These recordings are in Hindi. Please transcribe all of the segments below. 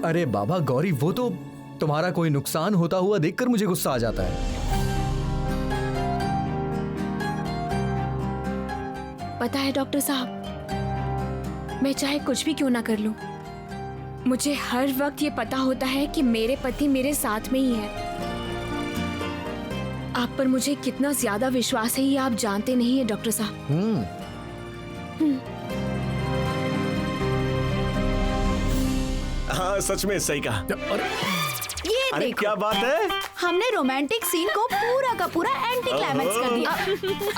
अरे बाबा गौरी, वो तो तुम्हारा कोई नुकसान होता हुआ देखकर मुझे गुस्सा आ जाता है। पता है डॉक्टर साहब, मैं चाहे कुछ भी क्यों ना कर लूं, मुझे हर वक्त ये पता होता है कि मेरे पति मेरे साथ में ही है। आप पर मुझे कितना ज्यादा विश्वास है ये आप जानते नहीं है डॉक्टर साहब। हाँ सच में सही कहा। ये अरे देखो, क्या बात है? हमने रोमांटिक सीन को पूरा का पूरा एंटी क्लाइमैक्स कर दिया।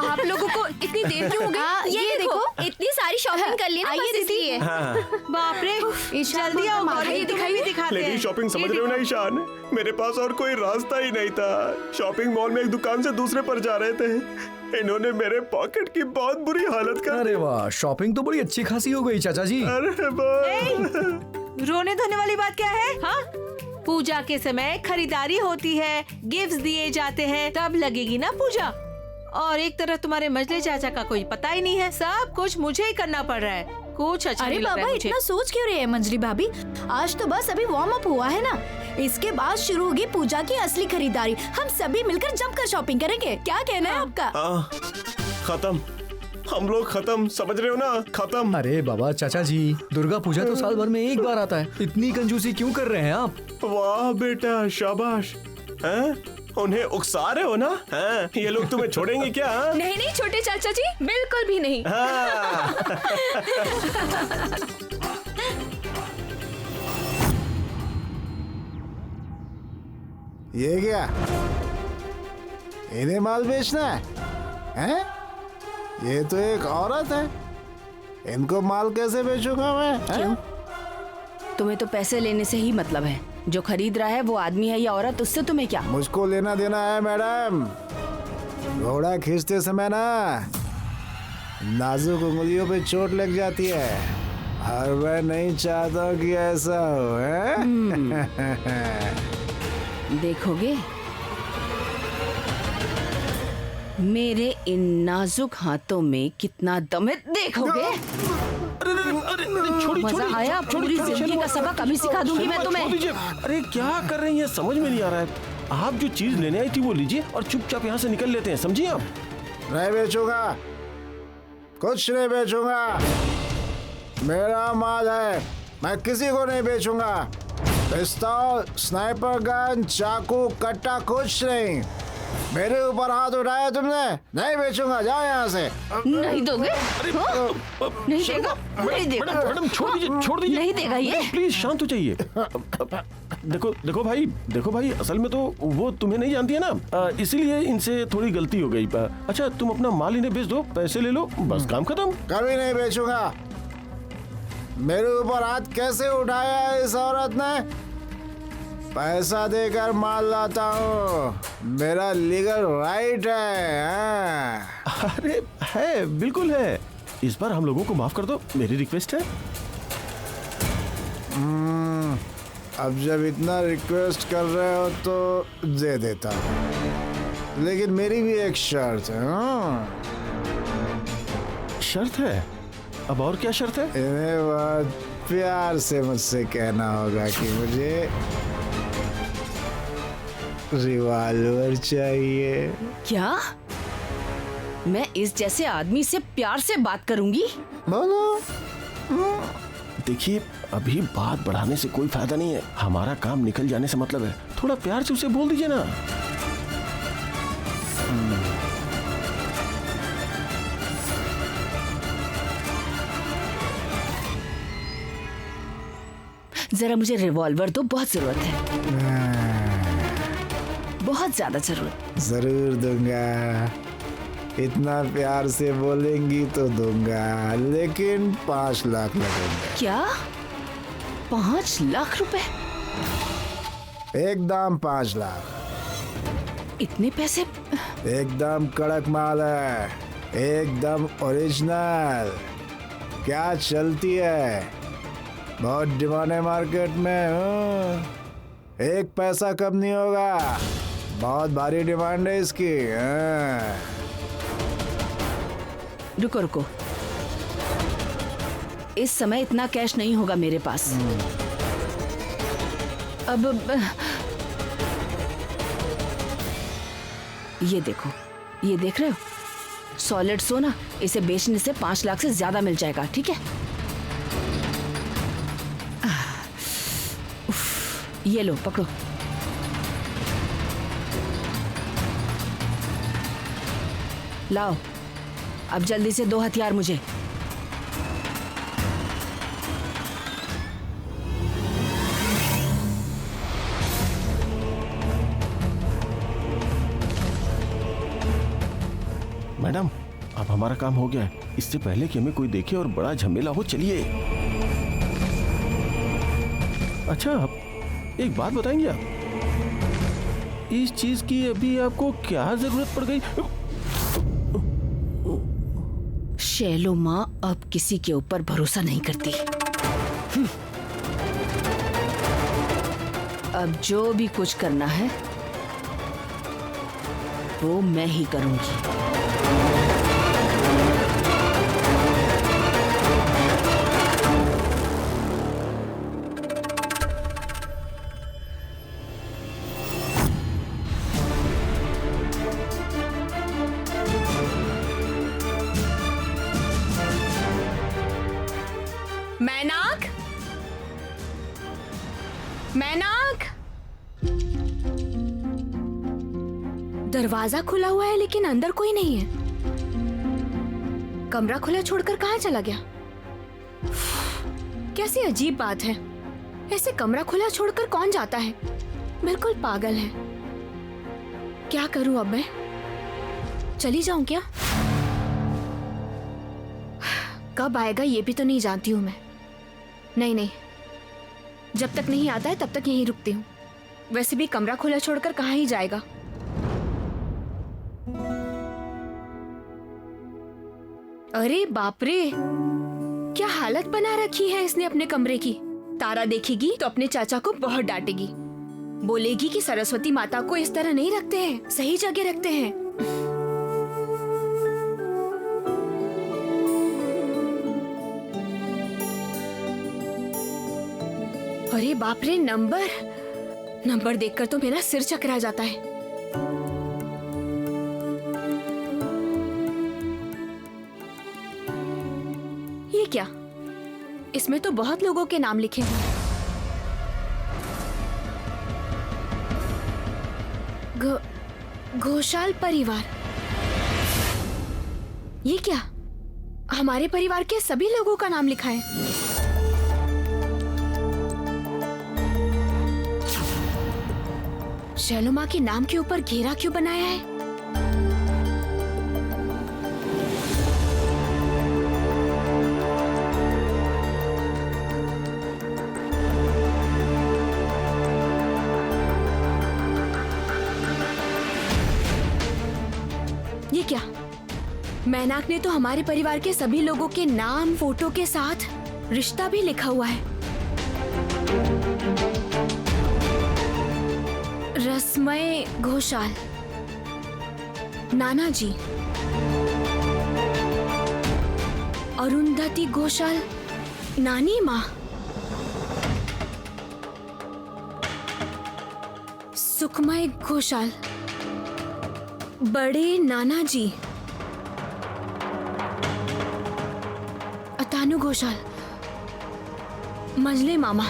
आप लोगों को इतनी देर क्यों हो गई? ये देखो, इतनी सारी शॉपिंग कर ली ना बस इसलिए। बाप रे, जल्दी आओ गौरी, ये भी दिखाते लेकिन हैं। शॉपिंग समझ रहे हो ना ईशान, मेरे पास और कोई रास्ता ही नहीं था। शॉपिंग मॉल में एक दुकान से दूसरे पर जा रहे थे, इन्होंने मेरे पॉकेट की बहुत बुरी हालत कर। अरे वाह, शॉपिंग तो बड़ी अच्छी खासी हो गई चाचा जी। अरे रोने धोने वाली बात क्या है? हाँ, पूजा के समय खरीदारी होती है, गिफ्ट्स दिए जाते हैं, तब लगेगी ना पूजा। और एक तरफ तुम्हारे मजले चाचा का कोई पता ही नहीं है, सब कुछ मुझे ही करना पड़ रहा है। कुछ अच्छा अरे नहीं लग रहा बाबा, है मुझे। इतना सोच क्यों रहे हैं मंजरी भाभी? आज तो बस अभी वार्म अप हुआ है ना, इसके बाद शुरू होगी पूजा की असली खरीदारी। हम सभी मिलकर जमकर शॉपिंग करेंगे। क्या कहना है आपका? खत्म, हम लोग खत्म, समझ रहे हो ना, खत्म। अरे बाबा चाचा जी, दुर्गा पूजा तो साल भर में एक बार आता है, इतनी कंजूसी क्यों कर रहे हैं आप? वाह बेटा, शाबाश। हैं? उन्हें उकसा रहे हो ना? हैं? ये लोग तुम्हें छोड़ेंगे क्या? नहीं नहीं छोटे चाचा जी, बिल्कुल भी नहीं। हाँ। ये क्या? इन्हें माल बेचना है? हैं? ये तो एक औरत है, इनको माल कैसे बेचूंगा मैं? क्यों? तुम्हें तो पैसे लेने से ही मतलब है। जो खरीद रहा है वो आदमी है या औरत, उससे तुम्हें क्या? मुझको लेना देना है मैडम। घोड़ा खींचते समय ना नाजुक उंगलियों पे चोट लग जाती है, और मैं नहीं चाहता हूँ कि ऐसा हो। देखोगे मेरे इन नाजुक हाथों में कितना दम है, देखोगे। मजा आया? पूरी जिंदगी का सबक अभी सिखा दूंगी मैं तुम्हें। अरे क्या कर रही हैं, समझ में नहीं आ रहा है। आप जो चीज लेने आई थी वो लीजिए और चुपचाप यहाँ से निकल लेते हैं, समझिए आप। नहीं बेचूंगा, कुछ नहीं बेचूंगा। मेरा माल है, मैं किसी को नहीं बेचूंगा। पिस्तौल, स्नाइपर गन, चाकू, कट्टा, कुछ नहीं। मेरे ऊपर हाथ उठाया तुमने, नहीं बेचूंगा, जाओ यहाँ से। नहीं दोगे? नहीं देगा? नहीं देगा? मैडम छोड़ दीजिए, छोड़ दीजिए। नहीं देगा ये? प्लीज शांत हो जाइए। देखो भाई, असल में तो वो तुम्हें नहीं जानती है ना, इसीलिए इनसे थोड़ी गलती हो गई। अच्छा तुम अपना माल इन्हें बेच दो, पैसे ले लो, बस काम खत्म। कभी नहीं बेचूंगा। मेरे ऊपर हाथ कैसे उठाया इस औरत ने? पैसा देकर माल लाता हूँ, मेरा लीगल राइट है। अरे है, बिल्कुल है। इस बार हम लोगों को माफ कर दो, मेरी रिक्वेस्ट है। अब जब इतना रिक्वेस्ट कर रहे हो तो दे देता हूँ, लेकिन मेरी भी एक शर्त है। शर्त है? अब और क्या शर्त है? इन्हें बहुत प्यार से मुझसे कहना होगा कि मुझे रिवॉल्वर चाहिए। क्या? मैं इस जैसे आदमी से प्यार से बात करूंगी? बोलो। देखिए, अभी बात बढ़ाने से कोई फायदा नहीं है, हमारा काम निकल जाने से मतलब है। थोड़ा प्यार से उसे बोल दीजिए ना। जरा मुझे रिवॉल्वर दो, बहुत जरूरत है, बहुत ज्यादा जरूरत। जरूर दूंगा, इतना प्यार से बोलेंगी तो दूंगा, लेकिन 5 लाख लगेंगे। क्या? 5 लाख रुपए? एकदम 5 लाख। इतने पैसे? एकदम कड़क माल है, एकदम ओरिजिनल। क्या चलती है, बहुत डिमांड है मार्केट में। एक पैसा कम नहीं होगा, बहुत भारी डिमांड है इसकी। रुको रुको, इस समय इतना कैश नहीं होगा मेरे पास। अब ये देखो, ये देख रहे हो, सॉलिड सोना, इसे बेचने से 5 लाख से ज्यादा मिल जाएगा, ठीक है? ये लो, पकड़ो। लाओ, अब जल्दी से 2 हथियार मुझे। मैडम, अब हमारा काम हो गया है। इससे पहले कि हमें कोई देखे और बड़ा झमेला हो, चलिए। अच्छा, एक बात बताएंगे आप, इस चीज की अभी आपको क्या जरूरत पड़ गई? शैलो माँ अब किसी के ऊपर भरोसा नहीं करती। अब जो भी कुछ करना है वो मैं ही करूंगी। मैनाक, मैनाक, दरवाजा खुला हुआ है लेकिन अंदर कोई नहीं है। कमरा खुला छोड़कर कहाँ चला गया? कैसी अजीब बात है, ऐसे कमरा खुला छोड़कर कौन जाता है? बिल्कुल पागल है। क्या करूं अब मैं? चली जाऊं क्या? कब आएगा ये भी तो नहीं जानती हूं मैं। नहीं नहीं, जब तक नहीं आता है तब तक यहीं रुकती हूँ। वैसे भी कमरा खुला छोड़कर कहाँ ही जाएगा। अरे बाप रे, क्या हालत बना रखी है इसने अपने कमरे की। तारा देखेगी तो अपने चाचा को बहुत डांटेगी, बोलेगी कि सरस्वती माता को इस तरह नहीं रखते हैं, सही जगह रखते हैं। अरे बाप रे, नंबर देखकर तो मेरा सिर चकरा जाता है। ये क्या? इसमें तो बहुत लोगों के नाम लिखे हैं। घोषाल परिवार। ये क्या? हमारे परिवार के सभी लोगों का नाम लिखा है। शैलो माँ के नाम के ऊपर घेरा क्यों बनाया है? ये क्या? मैनाक ने तो हमारे परिवार के सभी लोगों के नाम फोटो के साथ रिश्ता भी लिखा हुआ है। रसमय घोषाल, नाना जी, अरुंधति घोषाल, नानी माँ, सुखमय घोषाल, बड़े नाना जी, अतानु घोषाल, मंजले मामा,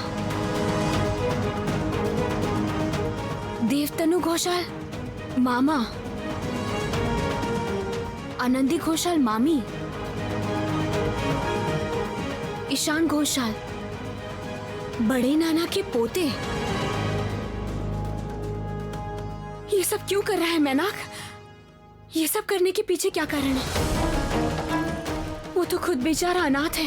देवतनु घोषाल मामा, आनंदी घोषाल मामी, ईशान घोषाल बड़े नाना के पोते। ये सब क्यों कर रहा है मैनाक? ये सब करने के पीछे क्या कारण है? वो तो खुद बेचारा अनाथ है,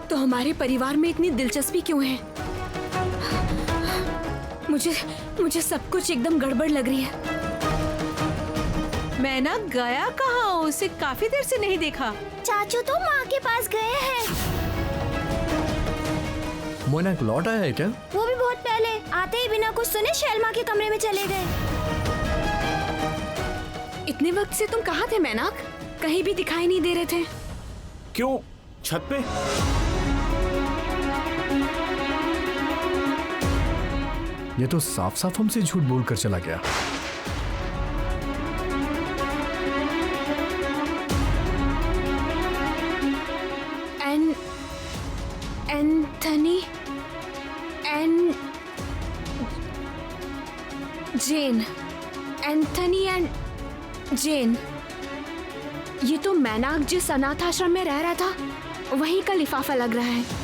तो हमारे परिवार में इतनी दिलचस्पी क्यों है? मुझे सब कुछ एकदम गड़बड़ लग रही है। मैना गया कहाँ? उसे काफी देर से नहीं देखा। चाचू तो माँ के पास गए हैं। मोनाक लौट आया है क्या? वो भी बहुत पहले, आते ही बिना कुछ सुने शैलमा के कमरे में चले गए। इतने वक्त से तुम कहाँ थे मैनाक? कहीं भी दिखाई नहीं दे रहे थे। क्यों, छत पे? ये तो साफ साफ हमसे झूठ बोलकर चला गया। Anthony and Jane, Anthony and Jane. ये तो मैनाक जिस अनाथ आश्रम में रह रहा था वहीं का लिफाफा लग रहा है।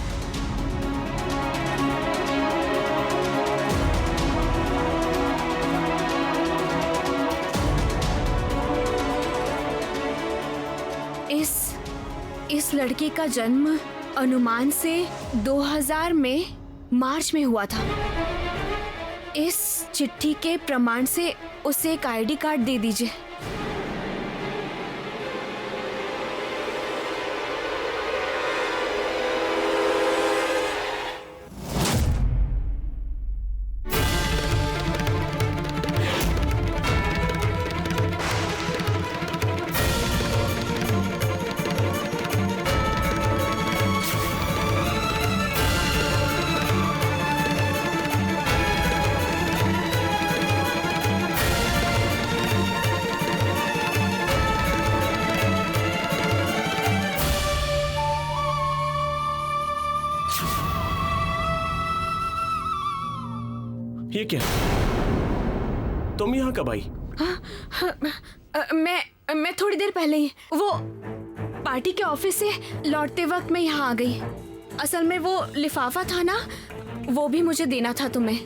इस लड़के का जन्म अनुमान से 2000 में मार्च में हुआ था। इस चिट्ठी के प्रमाण से उसे एक आईडी कार्ड दे दीजिए। ये क्या? तुम यहाँ कब आई? मैं थोड़ी देर पहले ही वो पार्टी के ऑफिस से लौटते वक्त मैं यहाँ आ गई। असल में वो लिफाफा था ना, वो भी मुझे देना था तुम्हें।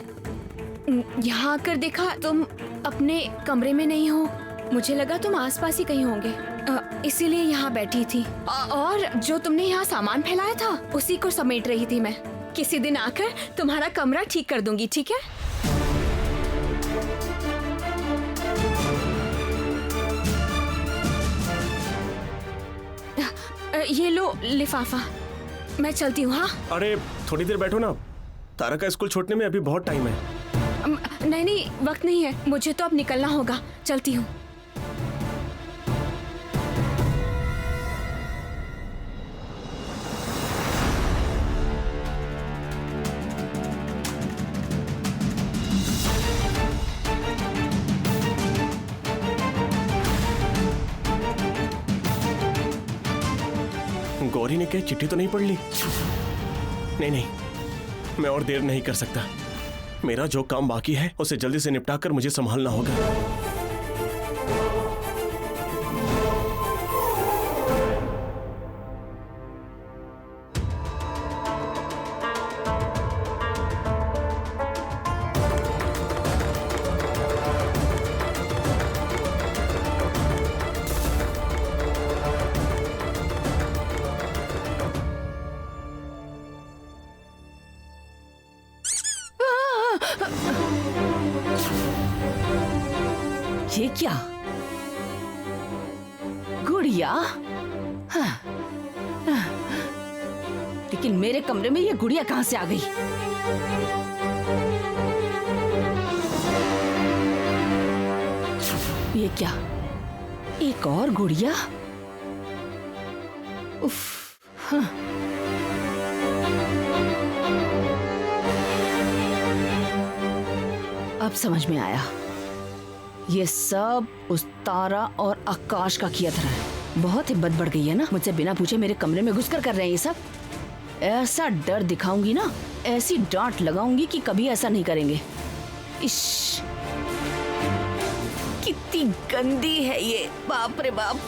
यहाँ आकर देखा तुम अपने कमरे में नहीं हो, मुझे लगा तुम आसपास ही कहीं होंगे, इसीलिए यहाँ बैठी थी। और जो तुमने यहाँ सामान फैलाया था उसी को समेट रही थी मैं। किसी दिन आकर तुम्हारा कमरा ठीक कर दूंगी, ठीक है? ये लो लिफाफा, मैं चलती हूँ। हाँ अरे थोड़ी देर बैठो ना, तारा का स्कूल छोड़ने में अभी बहुत टाइम है। नहीं, वक्त नहीं है, मुझे तो अब निकलना होगा। चलती हूँ। गौरी ने क्या चिट्ठी तो नहीं पढ़ ली? नहीं, मैं और देर नहीं कर सकता। मेरा जो काम बाकी है उसे जल्दी से निपटा कर मुझे संभालना होगा। ये क्या? गुड़िया? हाँ, हाँ। लेकिन मेरे कमरे में ये गुड़िया कहाँ से आ गई? ये क्या? एक और गुड़िया? उफ, हाँ। अब समझ में आया, ये सब उस तारा और आकाश का किया था। बहुत हिम्मत बढ़ गई है ना, मुझसे बिना पूछे मेरे कमरे में घुसकर कर रहे हैं ये सब। ऐसा डर दिखाऊंगी ना, ऐसी डांट लगाऊंगी कि कभी ऐसा नहीं करेंगे। इश, कितनी गंदी है ये, बाप रे बाप।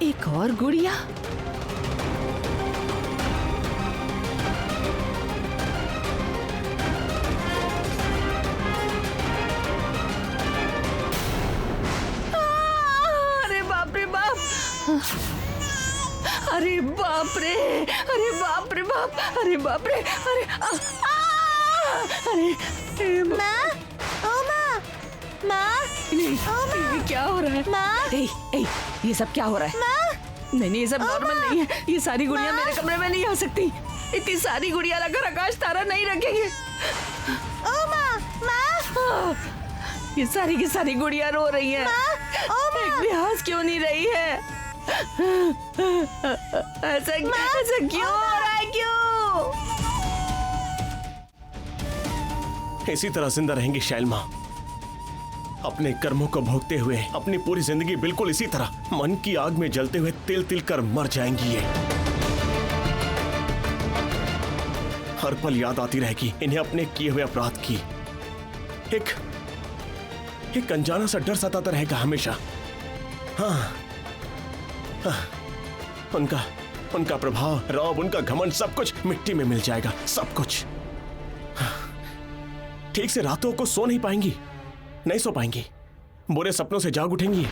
एक और गुड़िया? अरे बाप रे बाप, अरे बाप रे, अरे बाप रे बाप, अरे बाप रे, अरे अरे माँ, ओ माँ, माँ, ये क्या हो रहा है? माँ, ए, ये सब क्या हो रहा है? नहीं, ये सब नॉर्मल नहीं है। ये सारी गुड़िया मेरे कमरे में नहीं आ सकती। इतनी सारी गुड़िया रखकर आकाश तारा नहीं रखेंगे। ओ माँ, माँ, ये सारी की सारी गुड़िया रो रही है। एक भी हंस क्यों नहीं रही है? ऐसा क्यों हो रहा है? क्यों? इसी तरह जिंदा रहेंगी शैलमा, अपने कर्मों को भोगते हुए अपनी पूरी जिंदगी बिल्कुल इसी तरह मन की आग में जलते हुए तिल तिल कर मर जाएंगी। ये हर पल याद आती रहेगी इन्हें अपने किए हुए अपराध की। एक अनजाना सा डर सताता रहेगा हमेशा। हाँ, उनका प्रभाव, रौब, उनका घमंड सब कुछ मिट्टी में मिल जाएगा, सब कुछ। ठीक से रातों को सो नहीं पाएंगी, नहीं सो पाएंगी, बुरे सपनों से जाग उठेंगी।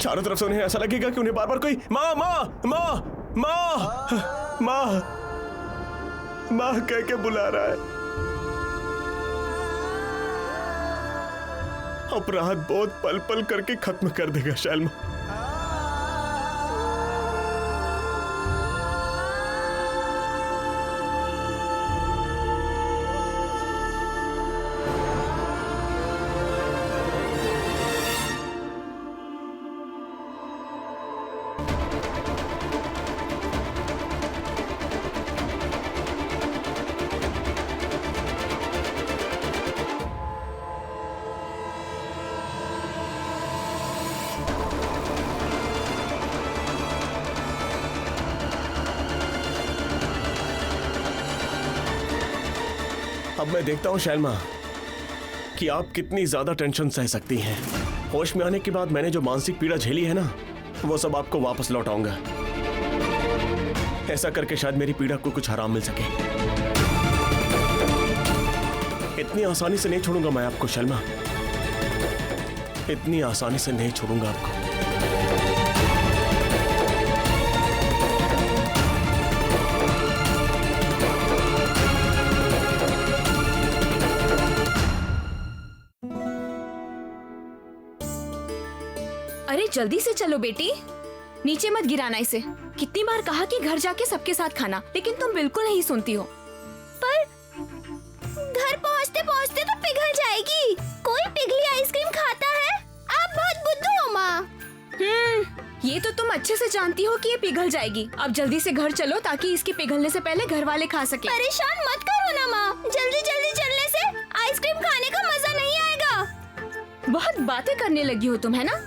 चारों तरफ से उन्हें ऐसा लगेगा कि उन्हें बार बार कोई माँ माँ माँ माँ माँ माँ कह के बुला रहा है। अपराध बहुत पल पल करके खत्म कर देगा शैलमा। अब मैं देखता हूं शैलमा कि आप कितनी ज्यादा टेंशन सह सकती हैं। होश में आने के बाद मैंने जो मानसिक पीड़ा झेली है ना, वो सब आपको वापस लौटाऊंगा। ऐसा करके शायद मेरी पीड़ा को कुछ आराम मिल सके। इतनी आसानी से नहीं छोड़ूंगा मैं आपको शैलमा, इतनी आसानी से नहीं छोड़ूंगा आपको। अरे जल्दी से चलो बेटी, नीचे मत गिराना इसे। कितनी बार कहा कि घर जाके सबके साथ खाना, लेकिन तुम बिल्कुल नहीं सुनती हो। पर घर पहुँचते पहुँचते तो पिघल जाएगी। कोई पिघली आइसक्रीम खाता है? आप बहुत बुद्धू हो माँ। ये तो तुम अच्छे से जानती हो कि ये पिघल जाएगी। अब जल्दी से घर चलो ताकि इसके पिघलने से पहले घर वाले खा सके। परेशान मत करो ना माँ, जल्दी जल्दी चलने से आइसक्रीम खाने का मजा नहीं आएगा। बहुत बातें करने लगी हो तुम, है ना?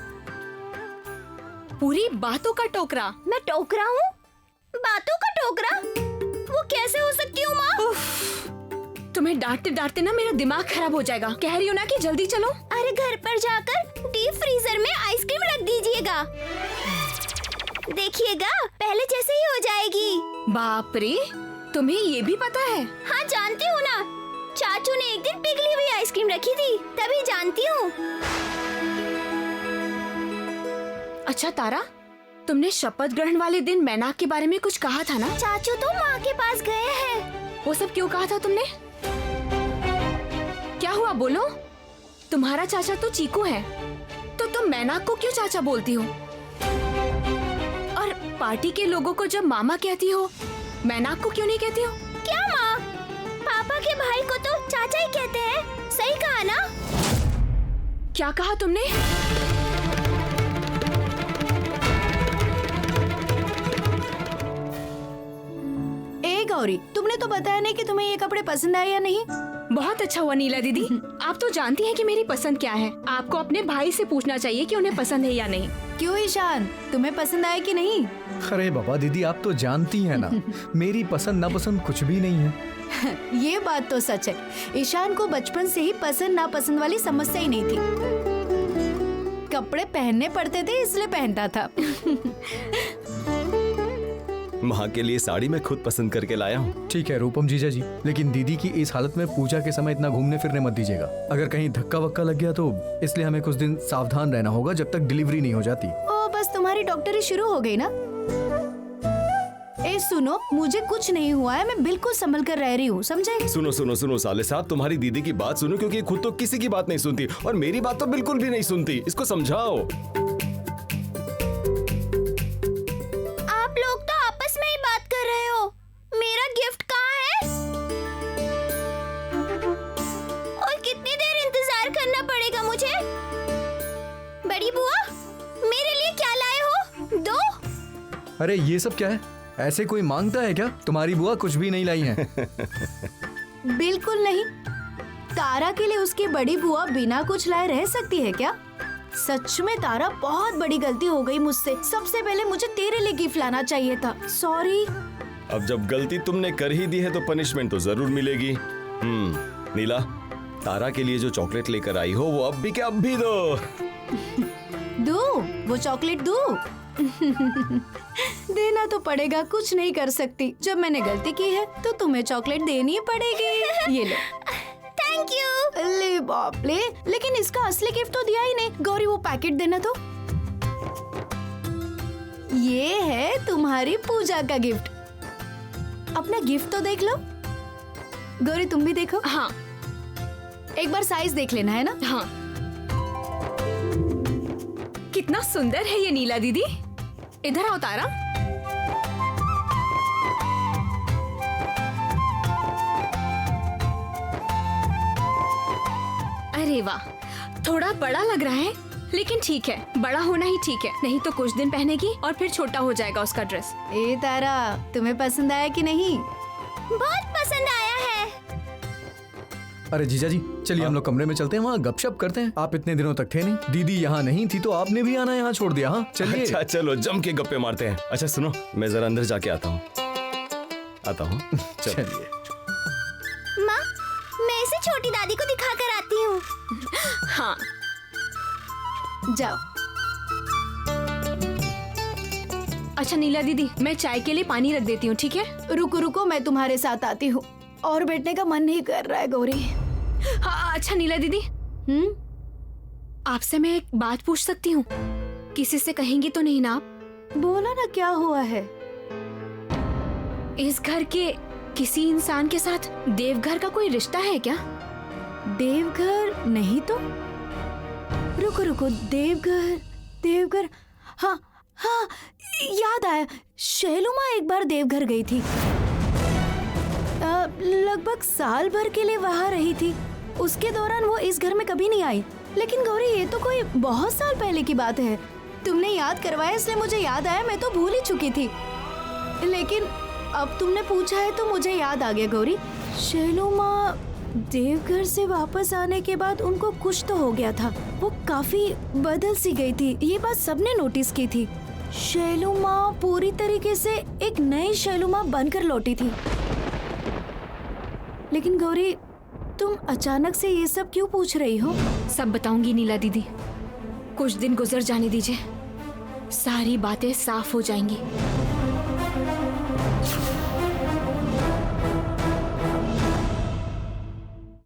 पूरी बातों का टोकरा। मैं टोकरा हूँ? बातों का टोकरा? वो कैसे हो सकती हूँ माँ? तुम्हें डांटते डांटते ना मेरा दिमाग खराब हो जाएगा। कह रही हो ना कि जल्दी चलो। अरे घर पर जाकर डीप फ्रीजर में आइसक्रीम रख दीजिएगा, देखिएगा पहले जैसे ही हो जाएगी। बाप रे, तुम्हें ये भी पता है? हाँ जानती हूँ ना, चाचू ने एक दिन पिघली हुई आइसक्रीम रखी थी, तभी जानती हूँ। अच्छा तारा, तुमने शपथ ग्रहण वाले दिन मैनाक के बारे में कुछ कहा था ना? चाचू तो माँ के पास गए हैं। वो सब क्यों कहा था तुमने? क्या हुआ बोलो? तुम्हारा चाचा तो चीकू है, तो तुम मैनाक को क्यों चाचा बोलती हो? और पार्टी के लोगों को जब मामा कहती हो, मैनाक को क्यों नहीं कहती हो? क्या माँ? पापा के भाई को तो चाचा ही कहते हैं, सही कहा ना? क्या कहा तुमने? गौरी, तुमने तो बताया नहीं कि तुम्हें ये कपड़े पसंद आए या नहीं। बहुत अच्छा हुआ नीला दीदी, आप तो जानती हैं कि मेरी पसंद क्या है। आपको अपने भाई से पूछना चाहिए कि उन्हें पसंद है या नहीं। क्यों ईशान, तुम्हें पसंद आए कि नहीं? अरे बाबा दीदी, आप तो जानती हैं ना मेरी पसंद नापसंद कुछ भी नहीं है। ये बात तो सच है, ईशान को बचपन से ही पसंद नापसंद वाली समस्या ही नहीं थी। कपड़े पहनने पड़ते थे इसलिए पहनता था। माँ के लिए साड़ी मैं खुद पसंद करके लाया हूँ। ठीक है रूपम जीजा जी, लेकिन दीदी की इस हालत में पूजा के समय इतना घूमने फिरने मत दीजिएगा। अगर कहीं धक्का वक्का लग गया तो इसलिए हमें कुछ दिन सावधान रहना होगा जब तक डिलीवरी नहीं हो जाती। ओ बस तुम्हारी डॉक्टरी शुरू हो गई ना। ए सुनो, मुझे कुछ नहीं हुआ है, मैं बिल्कुल संभल कर रह रही हूँ, समझे? सुनो सुनो सुनो साले साहब, तुम्हारी दीदी की बात सुनो, क्योंकि खुद तो किसी की बात नहीं सुनती और मेरी बात तो बिल्कुल भी नहीं सुनती। इसको समझाओ। आप लोग तो आपस में ही बात कर रहे हो। मेरा गिफ्ट कहाँ है? और कितनी देर इंतजार बुआ, मेरे लिए क्या लाए हो? दो। अरे ये सब क्या है? ऐसे कोई मांगता है क्या? तुम्हारी बुआ कुछ भी नहीं लाई है। बिल्कुल नहीं। तारा के लिए उसकी बड़ी बुआ बिना कुछ लाए रह सकती है क्या? सच में तारा, बहुत बड़ी गलती हो गई मुझसे। सबसे पहले मुझे तेरे लिए गिफ्ट लाना चाहिए था। सॉरी। अब जब गलती तुमने कर ही दी है तो पनिशमेंट तो जरूर मिलेगी। नीला, तारा के लिए जो चॉकलेट लेकर आई हो वो अब भी क्या अब भी दो। वो चॉकलेट दो। देना तो पड़ेगा, कुछ नहीं कर सकती। जब मैंने गलती की है तो तुम्हें चॉकलेट देनी ही पड़ेगी। ये लो। Thank you. ले बाप ले, लेकिन इसका असली गिफ्ट तो दिया ही नहीं। गौरी वो पैकेट देना तो। ये है तुम्हारी पूजा का गिफ्ट। अपना गिफ्ट तो देख लो। गौरी तुम भी देखो। हाँ, एक बार साइज देख लेना है ना। हाँ। कितना सुंदर है ये नीला दीदी। इधर आओ तारा। अरे वाह, थोड़ा बड़ा लग रहा है, लेकिन ठीक है, बड़ा होना ही ठीक है। नहीं तो कुछ दिन पहनेगी और फिर छोटा हो जाएगा उसका ड्रेस। ए तारा, तुम्हें पसंद आया कि नहीं? बहुत पसंद आया है। अरे जीजा जी, चलिए हम लोग कमरे में चलते हैं, वहाँ गपशप करते हैं। आप इतने दिनों तक थे नहीं, दीदी यहाँ नहीं थी तो आपने भी आना यहाँ छोड़ दिया। हाँ चलिए। अच्छा चलो जम के गप्पे मारते हैं। अच्छा सुनो, मैं जरा अंदर जाके आता हूँ। चलिए। माँ, मैं इसे छोटी दादी को दिखा कर आती हूँ। हाँ, जाओ। अच्छा नीला दीदी, मैं चाय के लिए पानी रख देती हूँ, ठीक है? रुको रुको, मैं तुम्हारे साथ आती हूँ। और बैठने का मन नहीं कर रहा है गौरी। हाँ, अच्छा नीला दीदी, आपसे मैं एक बात पूछ सकती हूँ? किसी से कहेंगी तो नहीं ना आप? बोला ना, क्या हुआ है? इस घर के किसी इंसान के साथ देवघर का कोई रिश्ता है क्या? देवघर नहीं तो। रुको रुको, देवघर देवघर, हाँ हाँ याद आया। शैलुमा एक बार देवघर गई थी। लगभग साल भर के लिए वहाँ रही थी। उसके दौरान वो इस घर में कभी नहीं आई। लेकिन गौरी, ये तो कोई बहुत साल पहले की बात है। तुमने याद करवाया इसलिए मुझे याद आया, मैं तो भूल ही चुकी थी। लेकिन अब तुमने पूछा है तो मुझे याद आ गया गौरी। शैलुमा देवघर से वापस आने के बाद उनको कुछ तो हो गया था। वो काफी बदल सी गई थी, ये बात सबने नोटिस की थी। शैलुमा पूरी तरीके से एक नई शैलुमा बनकर लौटी थी। लेकिन गौरी, तुम अचानक से ये सब क्यों पूछ रही हो? सब बताऊंगी नीला दीदी, कुछ दिन गुजर जाने दीजिए, सारी बातें साफ हो जाएंगी।